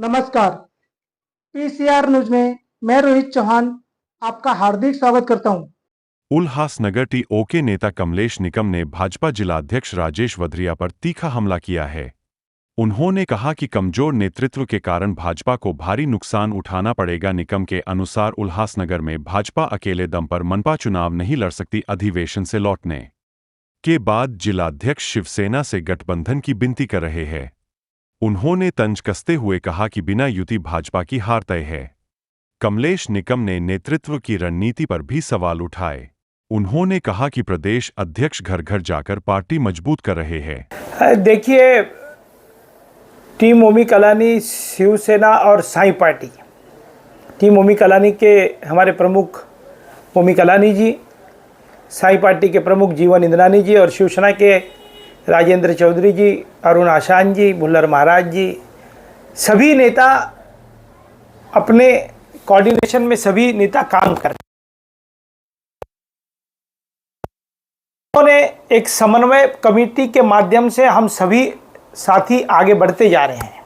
नमस्कार। PCR news में मैं रोहित चौहान आपका हार्दिक स्वागत करता हूं। उल्हासनगर टीओ के नेता कमलेश निकम ने भाजपा जिलाध्यक्ष राजेश वधरिया पर तीखा हमला किया है। उन्होंने कहा कि कमजोर नेतृत्व के कारण भाजपा को भारी नुकसान उठाना पड़ेगा। निकम के अनुसार उल्हासनगर में भाजपा अकेले दम पर मनपा चुनाव नहीं लड़ सकती। अधिवेशन से लौटने के बाद जिलाध्यक्ष शिवसेना से गठबंधन की विनती कर रहे हैं। उन्होंने तंज कसते हुए कहा कि बिना युति भाजपा की हार तय है। कमलेश निकम ने नेतृत्व की रणनीति पर भी सवाल उठाए। उन्होंने कहा कि प्रदेश अध्यक्ष घर घर जाकर पार्टी मजबूत कर रहे हैं। देखिए, टीम ओमी कलानी, शिवसेना और साई पार्टी, टीम ओमी कलानी के हमारे प्रमुख ओमी कलानी जी, साई पार्टी के प्रमुख जीवन इंद्रानी जी और शिवसेना के राजेंद्र चौधरी जी, अरुण आशान जी, भुल्लर महाराज जी, सभी नेता अपने कोऑर्डिनेशन में सभी नेता काम कर रहे हैं। उन्होंने एक समन्वय कमेटी के माध्यम से हम सभी साथी आगे बढ़ते जा रहे हैं।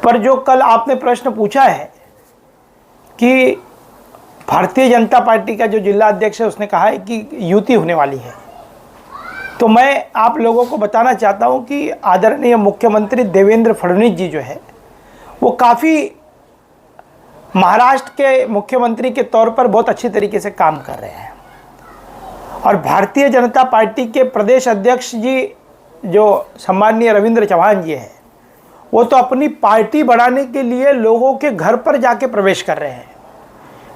पर जो कल आपने प्रश्न पूछा है कि भारतीय जनता पार्टी का जो जिला अध्यक्ष है उसने कहा है कि युति होने वाली है, तो मैं आप लोगों को बताना चाहता हूं कि आदरणीय मुख्यमंत्री देवेंद्र फडणवीस जी जो है वो काफ़ी महाराष्ट्र के मुख्यमंत्री के तौर पर बहुत अच्छी तरीके से काम कर रहे हैं। और भारतीय जनता पार्टी के प्रदेश अध्यक्ष जी जो सम्माननीय रविंद्र चौहान जी हैं, वो तो अपनी पार्टी बढ़ाने के लिए लोगों के घर पर जाके प्रवेश कर रहे हैं।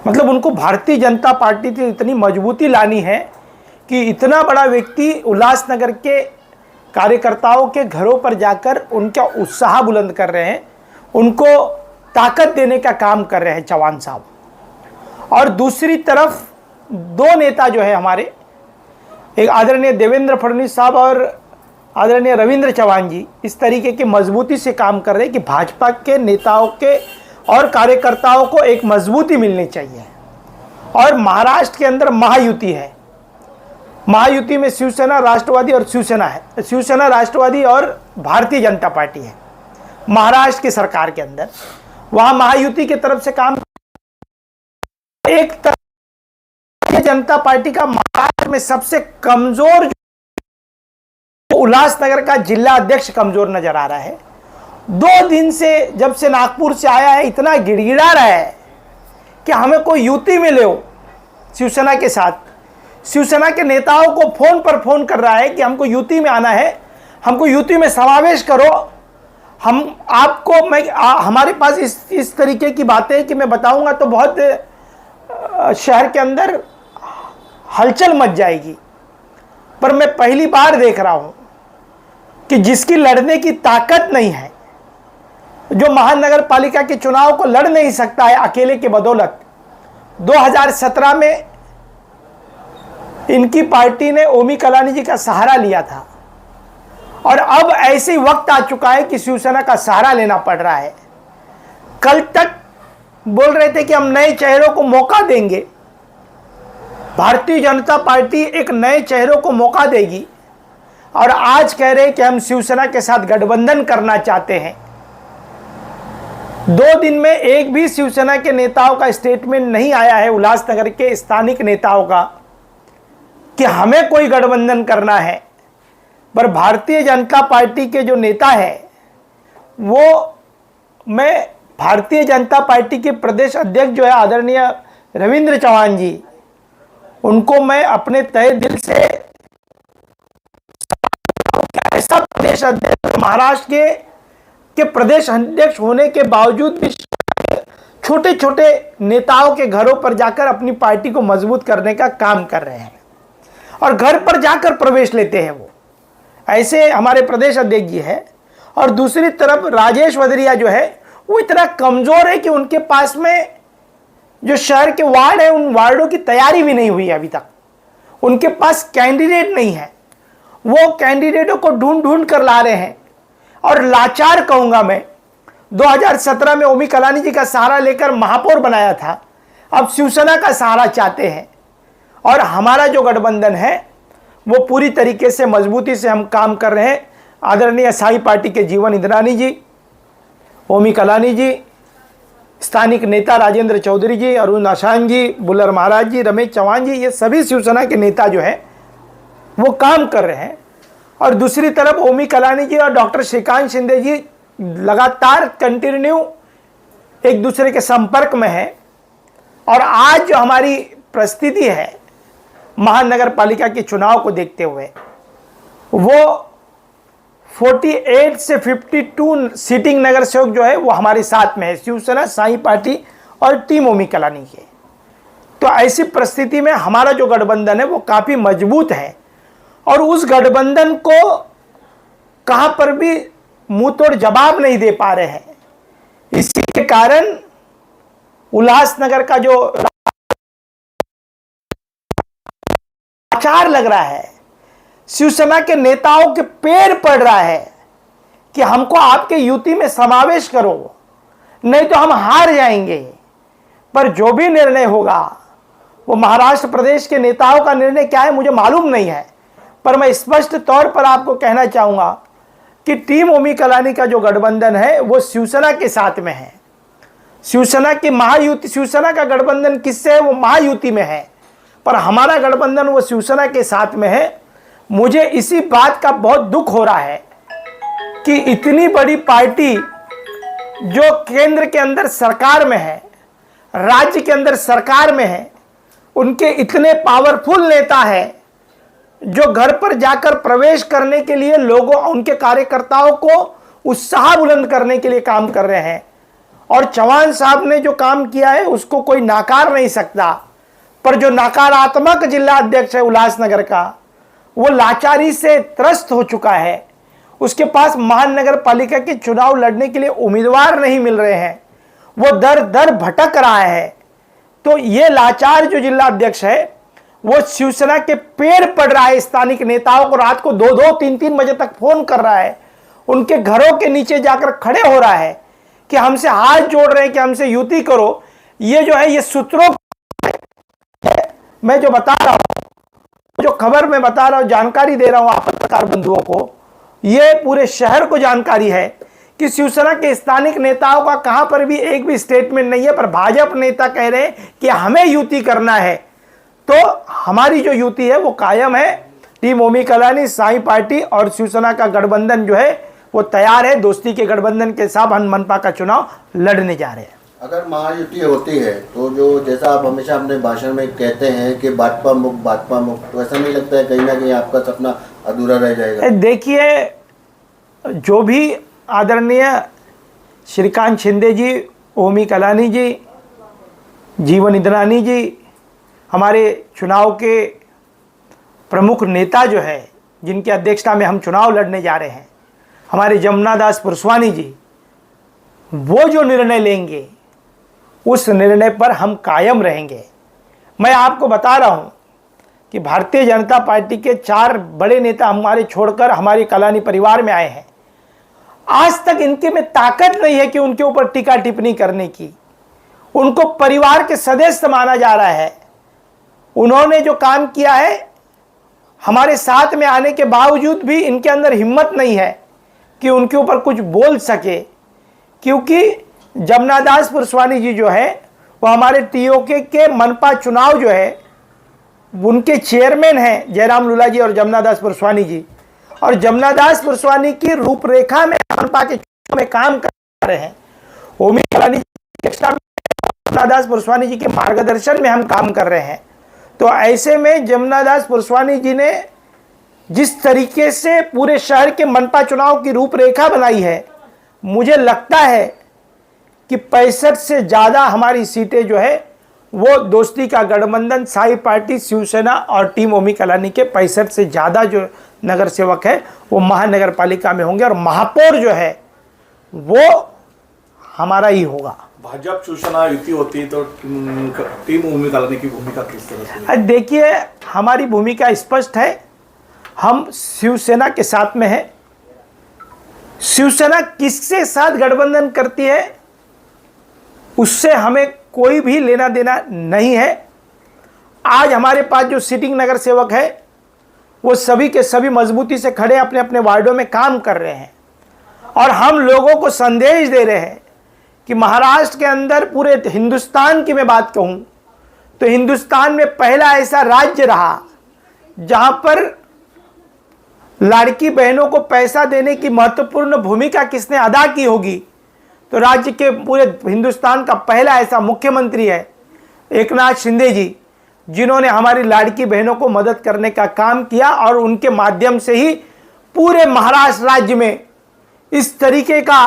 मतलब उनको भारतीय जनता पार्टी से इतनी मजबूती लानी है कि इतना बड़ा व्यक्ति उल्लासनगर के कार्यकर्ताओं के घरों पर जाकर उनका उत्साह बुलंद कर रहे हैं, उनको ताकत देने का काम कर रहे हैं चौहान साहब। और दूसरी तरफ दो नेता जो है हमारे, एक आदरणीय देवेंद्र फडणवीस साहब और आदरणीय रविंद्र चौहान जी, इस तरीके की मजबूती से काम कर रहे हैं कि भाजपा के नेताओं के और कार्यकर्ताओं को एक मजबूती मिलनी चाहिए। और महाराष्ट्र के अंदर महायुति है। महायुति में शिवसेना, राष्ट्रवादी और शिवसेना है। शिवसेना, राष्ट्रवादी और भारतीय जनता पार्टी है महाराष्ट्र की सरकार के अंदर। वहां महायुति की तरफ से काम, एक तरफ भारतीय जनता पार्टी का महाराष्ट्र में सबसे कमजोर उल्लासनगर का जिला अध्यक्ष कमजोर नजर आ रहा है। 2 दिन से जब से नागपुर से आया है इतना गिड़गिड़ा रहा है कि हमें कोई युति मिले हो शिवसेना के साथ। शिवसेना के नेताओं को फोन पर फोन कर रहा है कि हमको युति में आना है, हमको युति में समावेश करो। हम आपको हमारे पास इस तरीके की बातें कि मैं बताऊंगा तो बहुत शहर के अंदर हलचल मच जाएगी। पर मैं पहली बार देख रहा हूं कि जिसकी लड़ने की ताकत नहीं है, जो महानगर पालिका के चुनाव को लड़ नहीं सकता है अकेले के बदौलत, 2017 में इनकी पार्टी ने ओमी कलानी जी का सहारा लिया था और अब ऐसे ही वक्त आ चुका है कि शिवसेना का सहारा लेना पड़ रहा है। कल तक बोल रहे थे कि हम नए चेहरों को मौका देंगे, भारतीय जनता पार्टी एक नए चेहरों को मौका देगी, और आज कह रहे हैं कि हम शिवसेना के साथ गठबंधन करना चाहते हैं। 2 दिन में एक भी शिवसेना के नेताओं का स्टेटमेंट नहीं आया है, उल्लासनगर के स्थानिक नेताओं का, कि हमें कोई गठबंधन करना है। पर भारतीय जनता पार्टी के जो नेता है वो, मैं भारतीय जनता पार्टी के प्रदेश अध्यक्ष जो है आदरणीय रविंद्र चौहान जी, उनको मैं अपने तहे दिल से ऐसा प्रदेश अध्यक्ष, महाराष्ट्र के प्रदेश अध्यक्ष होने के बावजूद भी छोटे छोटे नेताओं के घरों पर जाकर अपनी पार्टी को मजबूत करने का काम कर रहे हैं और घर पर जाकर प्रवेश लेते हैं। वो ऐसे हमारे प्रदेश अध्यक्ष जी है। और दूसरी तरफ राजेश वधरिया जो है वो इतना कमजोर है कि उनके पास में जो शहर के वार्ड है उन वार्डों की तैयारी भी नहीं हुई अभी तक। उनके पास कैंडिडेट नहीं है, वो कैंडिडेटों को ढूंढ ढूंढ कर ला रहे हैं। और लाचार कहूंगा मैं, 2017 में ओमी कलानी जी का सहारा लेकर महापौर बनाया था, अब शिवसेना का सहारा चाहते हैं। और हमारा जो गठबंधन है वो पूरी तरीके से मजबूती से हम काम कर रहे हैं। आदरणीय साई पार्टी के जीवन इंद्रानी जी, ओमी कलानी जी, स्थानिक नेता राजेंद्र चौधरी जी, अरुण आशान जी, बुल्लर महाराज जी, रमेश चौहान जी, ये सभी शिवसेना के नेता जो हैं वो काम कर रहे हैं। और दूसरी तरफ ओमी कलानी जी और डॉक्टर श्रीकांत शिंदे जी लगातार कंटिन्यू एक दूसरे के संपर्क में हैं। और आज जो हमारी परिस्थिति है महानगर पालिका के चुनाव को देखते हुए, वो 48 से 52 सीटिंग नगर सेवक जो है वो हमारे साथ में है, शिवसेना, साई पार्टी और टीम ओमी कलानी के। तो ऐसी परिस्थिति में हमारा जो गठबंधन है वो काफ़ी मजबूत है और उस गठबंधन को कहां पर भी मुंह तोड़ जवाब नहीं दे पा रहे हैं। इसी के कारण उल्लासनगर का जो लाचार लग रहा है, शिवसेना के नेताओं के पैर पड़ रहा है कि हमको आपके युति में समावेश करो, नहीं तो हम हार जाएंगे। पर जो भी निर्णय होगा वो महाराष्ट्र प्रदेश के नेताओं का निर्णय क्या है मुझे मालूम नहीं है, पर मैं स्पष्ट तौर पर आपको कहना चाहूंगा कि टीम ओमी कलानी का जो गठबंधन है वो शिवसेना के साथ में है। शिवसेना की महायुति, शिवसेना का गठबंधन किससे है? वो महायुति में है, पर हमारा गठबंधन वो शिवसेना के साथ में है। मुझे इसी बात का बहुत दुख हो रहा है कि इतनी बड़ी पार्टी जो केंद्र के अंदर सरकार में है, राज्य के अंदर सरकार में है, उनके इतने पावरफुल नेता है जो घर पर जाकर प्रवेश करने के लिए लोगों, उनके कार्यकर्ताओं को उत्साह बुलंद करने के लिए काम कर रहे हैं। और चौहान साहब ने जो काम किया है उसको कोई नाकार नहीं सकता, पर जो नकारात्मक जिला अध्यक्ष है उल्लासनगर का, वो लाचारी से त्रस्त हो चुका है। उसके पास महानगर पालिका के चुनाव लड़ने के लिए उम्मीदवार नहीं मिल रहे हैं, वो दर दर भटक रहा है। तो ये लाचार जो जिला अध्यक्ष है वो शिवसेना के पैर पड़ रहा है। स्थानिक नेताओं को रात को 2-2, 3-3 बजे तक फोन कर रहा है, उनके घरों के नीचे जाकर खड़े हो रहा है कि हमसे हाथ जोड़ रहे हैं कि हमसे युति करो। ये जो है ये सूत्रों मैं जो बता रहा हूं, जो खबर मैं बता रहा हूं, जानकारी दे रहा हूं आप पत्रकार बंधुओं को, ये पूरे शहर को जानकारी है कि शिवसेना के स्थानिक नेताओं का कहां पर भी एक भी स्टेटमेंट नहीं है, पर भाजपा नेता कह रहे हैं कि हमें युति करना है। तो हमारी जो युति है वो कायम है। टीम ओमी कलानी, साई पार्टी और शिवसेना का गठबंधन जो है वो तैयार है। दोस्ती के गठबंधन के साथ हम मनपा का चुनाव लड़ने जा रहे हैं। अगर महायुति होती है तो जो जैसा आप हमेशा अपने भाषण में कहते हैं कि भाजपा मुक्त, तो ऐसा नहीं लगता है कहीं ना कहीं आपका सपना अधूरा रह जाएगा? देखिए, जो भी आदरणीय श्रीकांत शिंदे जी, ओमी कलानी जी, जीवन इंद्रानी जी, हमारे चुनाव के प्रमुख नेता जो है जिनकी अध्यक्षता में हम चुनाव लड़ने जा रहे हैं, हमारे जमुना दास पुरस्वानी जी, वो जो निर्णय लेंगे उस निर्णय पर हम कायम रहेंगे। मैं आपको बता रहा हूं कि भारतीय जनता पार्टी के 4 बड़े नेता हमारे छोड़कर हमारे कलानी परिवार में आए हैं। आज तक इनके में ताकत नहीं है कि उनके ऊपर टीका टिप्पणी करने की। उनको परिवार के सदस्य माना जा रहा है। उन्होंने जो काम किया है, हमारे साथ में आने के बावजूद भी इनके अंदर हिम्मत नहीं है कि उनके ऊपर कुछ बोल सके, क्योंकि जमुना दास पुरस्वानी जी जो है वो हमारे टीओके के मनपा चुनाव जो है उनके चेयरमैन हैं, जयराम लूला जी और जमुना दास पुरस्वानी जी। और जमुना दास पुरस्वानी की रूपरेखा में मनपा के चुनाव में काम कर रहे हैं। ओमी कलानी जमुना दास पुरस्वानी जी के मार्गदर्शन में हम काम कर रहे हैं। तो ऐसे में जमुना दास पुरस्वानी जी ने जिस तरीके से पूरे शहर के मनपा चुनाव की रूपरेखा बनाई है, मुझे लगता है कि 65 से ज़्यादा हमारी सीटें जो है वो दोस्ती का गठबंधन, साई पार्टी, शिवसेना और टीम ओमी कलानी के 65 से ज़्यादा जो नगर सेवक है वो महानगर पालिका में होंगे और महापौर जो है वो हमारा ही होगा। भाजपा शिवसेना युति होती तो टीम ओमी कलानी की भूमिका किस तरह से? देखिए, हमारी भूमिका स्पष्ट है। हम शिवसेना के साथ में हैं। शिवसेना किसके साथ गठबंधन करती है उससे हमें कोई भी लेना देना नहीं है। आज हमारे पास जो सिटिंग नगर सेवक है वो सभी के सभी मजबूती से खड़े अपने अपने वार्डों में काम कर रहे हैं और हम लोगों को संदेश दे रहे हैं कि महाराष्ट्र के अंदर पूरे हिंदुस्तान की मैं बात कहूं तो हिंदुस्तान में पहला ऐसा राज्य रहा जहां पर लड़की बहनों को पैसा देने की महत्वपूर्ण भूमिका किसने अदा की होगी, तो राज्य के पूरे हिंदुस्तान का पहला ऐसा मुख्यमंत्री है एकनाथ शिंदे जी, जिन्होंने हमारी लाड़की बहनों को मदद करने का काम किया और उनके माध्यम से ही पूरे महाराष्ट्र राज्य में इस तरीके का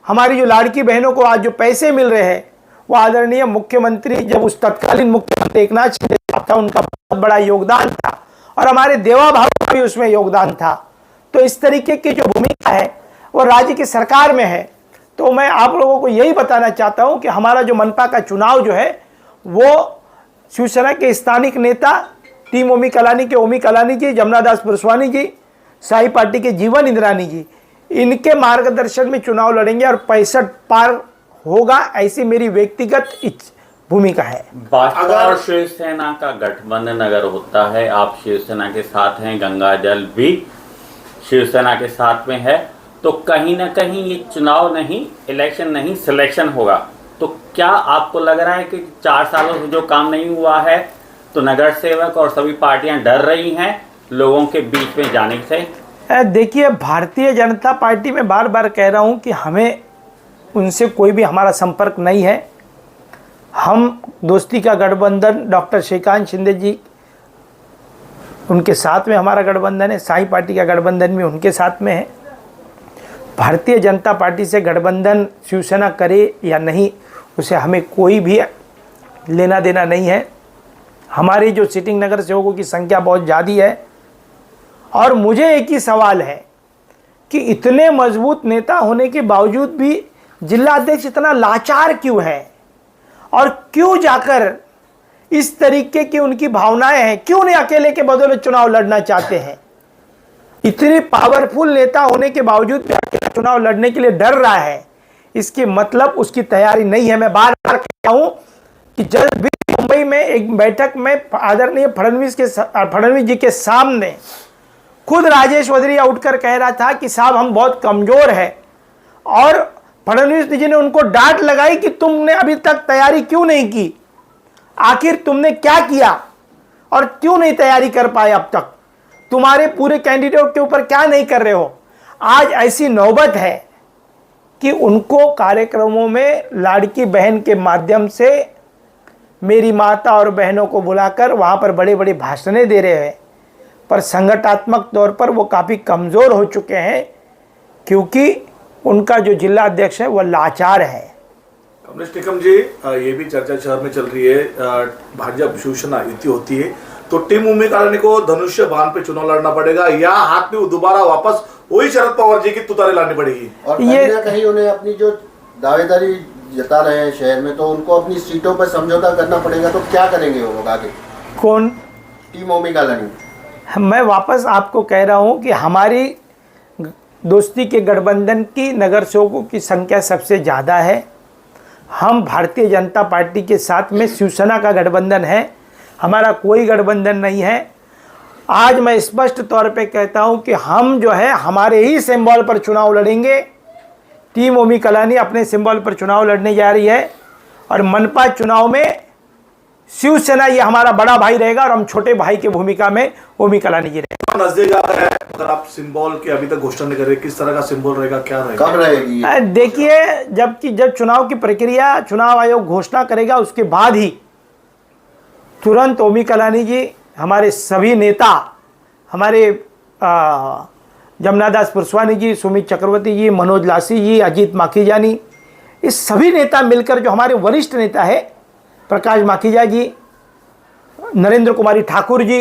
हमारी जो लाड़की बहनों को आज जो पैसे मिल रहे हैं वो आदरणीय मुख्यमंत्री, जब उस तत्कालीन मुख्यमंत्री एकनाथ शिंदे था, उनका बहुत बड़ा योगदान था और हमारे देवा भाव का भी उसमें योगदान था। तो इस तरीके की जो भूमिका है वो राज्य की सरकार में है। तो मैं आप लोगों को यही बताना चाहता हूं कि हमारा जो मनपा का चुनाव जो है वो शिवसेना के स्थानिक नेता टीम ओमी कलानी के ओमी कलानी जी, जमुनादास पुरस्वानी जी, साई पार्टी के जीवन इंद्रानी जी, इनके मार्गदर्शन में चुनाव लड़ेंगे और 65 पार होगा, ऐसी मेरी व्यक्तिगत भूमिका है। भाजपा और शिवसेना का गठबंधन अगर होता है, आप शिवसेना के साथ हैं, गंगा जल भी शिवसेना के साथ में है, तो कहीं ना कहीं ये चुनाव नहीं, इलेक्शन नहीं, सिलेक्शन होगा। तो क्या आपको लग रहा है कि 4 सालों से जो काम नहीं हुआ है तो नगर सेवक और सभी पार्टियां डर रही हैं लोगों के बीच में जाने से? देखिए, भारतीय जनता पार्टी में बार बार कह रहा हूं कि हमें उनसे कोई भी हमारा संपर्क नहीं है। हम दोस्ती का गठबंधन डॉक्टर श्रीकांत शिंदे जी, उनके साथ में हमारा गठबंधन है, साई पार्टी का गठबंधन भी उनके साथ में है। भारतीय जनता पार्टी से गठबंधन शिवसेना करे या नहीं, उसे हमें कोई भी लेना देना नहीं है। हमारी जो सिटिंग नगर सेवकों की संख्या बहुत ज़्यादा है और मुझे एक ही सवाल है कि इतने मजबूत नेता होने के बावजूद भी जिला अध्यक्ष इतना लाचार क्यों है और क्यों जाकर इस तरीके की उनकी भावनाएं हैं, क्यों नहीं अकेले के बदौलत चुनाव लड़ना चाहते हैं। इतनी पावरफुल नेता होने के बावजूद भी अकेला चुनाव लड़ने के लिए डर रहा है, इसकी मतलब उसकी तैयारी नहीं है। मैं बार बार कहता हूं कि जब भी मुंबई में एक बैठक में आदरणीय फडणवीस जी के सामने खुद राजेश वधरिया उठकर कह रहा था कि साहब हम बहुत कमजोर है, और फडणवीस जी ने उनको डांट लगाई कि तुमने अभी तक तैयारी क्यों नहीं की, आखिर तुमने क्या किया और क्यों नहीं तैयारी कर पाए, अब तक तुम्हारे पूरे कैंडिडेट के ऊपर क्या नहीं कर रहे हो। आज ऐसी नौबत है कि उनको कार्यक्रमों में लाड़की बहन के माध्यम से मेरी माता और बहनों को बुलाकर वहाँ पर बड़े बड़े भाषणें दे रहे हैं, पर संगठनात्मक तौर पर वो काफ़ी कमज़ोर हो चुके हैं क्योंकि उनका जो जिला अध्यक्ष है वो लाचार है। कमलेश निकम जी, ये भी चर्चा शहर में चल रही है, भाजपा शिवसेना युति होती है तो टीम ओमी कलानी को धनुष्य बाण पे चुनाव लड़ना पड़ेगा या हाथ में दोबारा वापस वही शरद पवार जी की तुतारी लानी पड़ेगी? और कहीं ना कहीं उन्हें अपनी जो दावेदारी जता रहे हैं शहर में, तो उनको अपनी सीटों पर समझौता करना पड़ेगा। तो क्या करेंगे वो लोग आगे? कौन? टीम ओमी कलानी। मैं वापस आपको कह रहा हूं कि हमारी दोस्ती के गठबंधन की नगर सेवकों की संख्या सबसे ज़्यादा है। हम भारतीय जनता पार्टी के साथ में शिवसेना का गठबंधन है, हमारा कोई गठबंधन नहीं है। आज मैं स्पष्ट तौर पे कहता हूं कि हम जो है हमारे ही सिंबल पर चुनाव लड़ेंगे। टीम ओमी कलानी अपने सिंबल पर चुनाव लड़ने जा रही है और मनपा चुनाव में शिवसेना ये हमारा बड़ा भाई रहेगा और हम छोटे भाई की भूमिका में ओमी कलानी जी रहेगा। नजदीक आ रहा है, अगर आप सिंबल की अभी तक घोषणा नहीं कर रहे, किस तरह का सिंबल रहेगा, क्या रहेगा, कब रहेगी? देखिए, जब चुनाव की प्रक्रिया चुनाव आयोग घोषणा करेगा उसके बाद ही तुरंत ओमी कलानी जी, हमारे सभी नेता, हमारे जमुनादास पुरस्वानी जी, सुमित चक्रवर्ती जी, मनोज लासी जी, अजीत माखीजानी, इस सभी नेता मिलकर, जो हमारे वरिष्ठ नेता है प्रकाश माखीजा जी, नरेंद्र कुमारी ठाकुर जी,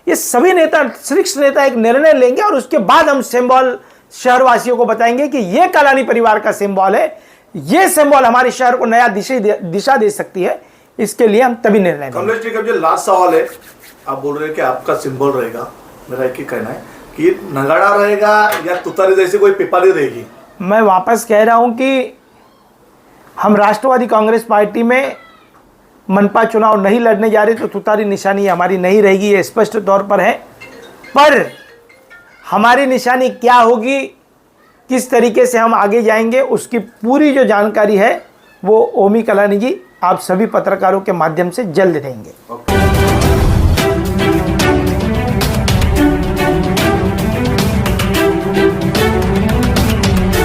ये सभी नेता, शीर्ष नेता एक निर्णय लेंगे और उसके बाद हम सिंबल शहरवासियों को बताएंगे कि ये कलानी परिवार का सिंबल है, ये सिंबल हमारे शहर को नया दिशा दे सकती है। इसके लिए हम तभी निर्णय लेंगे। कमलेश निकम जी, लास्ट सवाल है, आप बोल रहे हैं कि आपका सिंबल रहेगा, मेरा एक ही कहना है कि नगाड़ा रहेगा या तुतारी जैसी कोई पिपाली रहेगी? मैं वापस कह रहा हूं कि हम राष्ट्रवादी कांग्रेस पार्टी में मनपा चुनाव नहीं लड़ने जा रहे, तो तुतारी निशानी हमारी नहीं रहेगी, ये स्पष्ट तौर पर है। पर हमारी निशानी क्या होगी, किस तरीके से हम आगे जाएंगे, उसकी पूरी जो जानकारी है वो ओमी कलानी जी आप सभी पत्रकारों के माध्यम से जल्द देंगे।